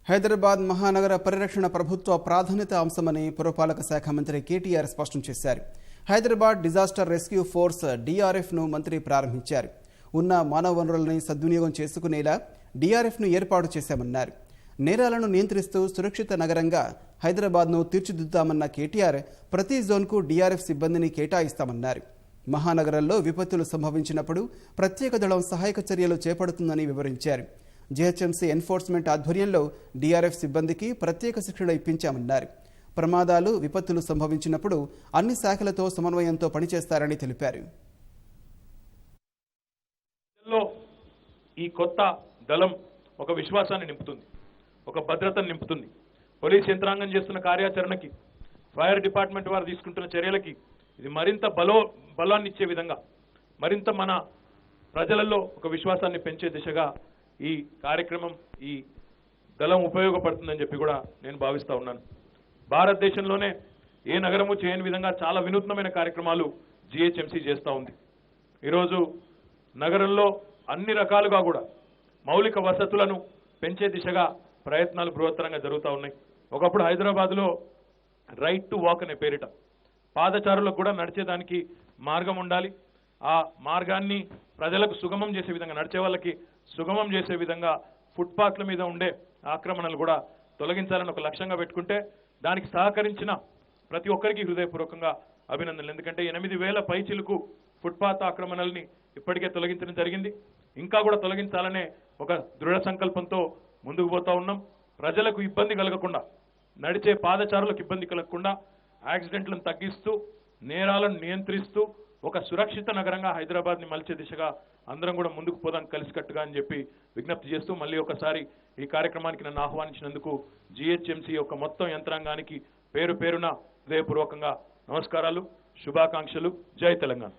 హైదరాబాద్ మహానగర పరిరక్షణ ప్రభుత్వ ప్రాధాన్యత అంశమని పురపాలక శాఖ మంత్రి కేటీఆర్ స్పష్టం చేశారు. హైదరాబాద్ డిజాస్టర్ రెస్క్యూ ఫోర్స్ DRFను మంత్రి ప్రారంభించారు. ఉన్న మానవ వనరులని సద్వినియోగం చేసుకునేలా DRFను ఏర్పాటు చేశామన్నారు. నేరాలను నియంత్రిస్తూ సురక్షిత నగరంగా హైదరాబాద్ను తీర్చిదిద్దుతామన్న కేటీఆర్ ప్రతి జోన్కు DRF సిబ్బందిని కేటాయిస్తామన్నారు. మహానగరంలో విపత్తులు సంభవించినప్పుడు ప్రత్యేక దళం సహాయక చర్యలు చేపడుతుందని వివరించారు. GHMC ఎన్ఫోర్స్మెంట్ ఆధ్వర్యంలో DRF సిబ్బందికి ప్రత్యేక శిక్షణ ఇప్పించామన్నారు. ప్రమాదాలు విపత్తులు సంభవించినప్పుడు అన్ని శాఖలతో సమన్వయంతో పనిచేస్తారని తెలిపారు. ఈ కొత్త దళం ఒక విశ్వాసాన్ని నింపుతుంది, ఒక భద్రతను నింపుతుంది. పోలీస్ యంత్రాంగం చేస్తున్న కార్యాచరణకి, ఫైర్ డిపార్ట్మెంట్ వారు తీసుకుంటున్న చర్యలకి ఇది మరింత బలాన్ని ఇచ్చే విధంగా, మరింత మన ప్రజలలో ఒక విశ్వాసాన్ని పెంచే దిశగా ఈ కార్యక్రమం, ఈ దళం ఉపయోగపడుతుందని చెప్పి కూడా నేను భావిస్తా ఉన్నాను. భారతదేశంలోనే ఏ నగరము చేయని విధంగా చాలా వినూత్నమైన కార్యక్రమాలు GHMC చేస్తూ ఉంది. ఈరోజు నగరంలో అన్ని రకాలుగా కూడా మౌలిక వసతులను పెంచే దిశగా ప్రయత్నాలు బృహత్తరంగా జరుగుతూ ఉన్నాయి. ఒకప్పుడు హైదరాబాద్లో రైట్ టు వాక్ అనే పేరిట పాదచారులకు కూడా నడిచేదానికి మార్గం ఉండాలి. ఆ మార్గాన్ని ప్రజలకు సుగమం చేసే విధంగా, నడిచే వాళ్ళకి సుగమం చేసే విధంగా ఫుట్పాత్ల మీద ఉండే ఆక్రమణలు కూడా తొలగించాలని ఒక లక్ష్యంగా పెట్టుకుంటే దానికి సహకరించిన ప్రతి ఒక్కరికి హృదయపూర్వకంగా అభినందనలు. ఎందుకంటే 8,000 పైచిలకు ఫుట్పాత్ ఆక్రమణల్ని ఇప్పటికే తొలగించడం జరిగింది. ఇంకా కూడా తొలగించాలనే ఒక దృఢ సంకల్పంతో ముందుకు పోతా ఉన్నాం. ప్రజలకు ఇబ్బంది కలగకుండా, నడిచే పాదచారులకు ఇబ్బంది కలగకుండా, యాక్సిడెంట్లను తగ్గిస్తూ, నేరాలను నియంత్రిస్తూ ఒక సురక్షిత నగరంగా హైదరాబాద్ని మలిచే దిశగా అందరం కూడా ముందుకు పోదాం కలిసికట్టుగా అని చెప్పి విజ్ఞప్తి చేస్తూ మళ్ళీ ఒకసారి ఈ కార్యక్రమానికి నన్ను ఆహ్వానించినందుకు GHMC యొక్క మొత్తం యంత్రాంగానికి పేరు పేరున హృదయపూర్వకంగా నమస్కారాలు, శుభాకాంక్షలు. జై తెలంగాణ.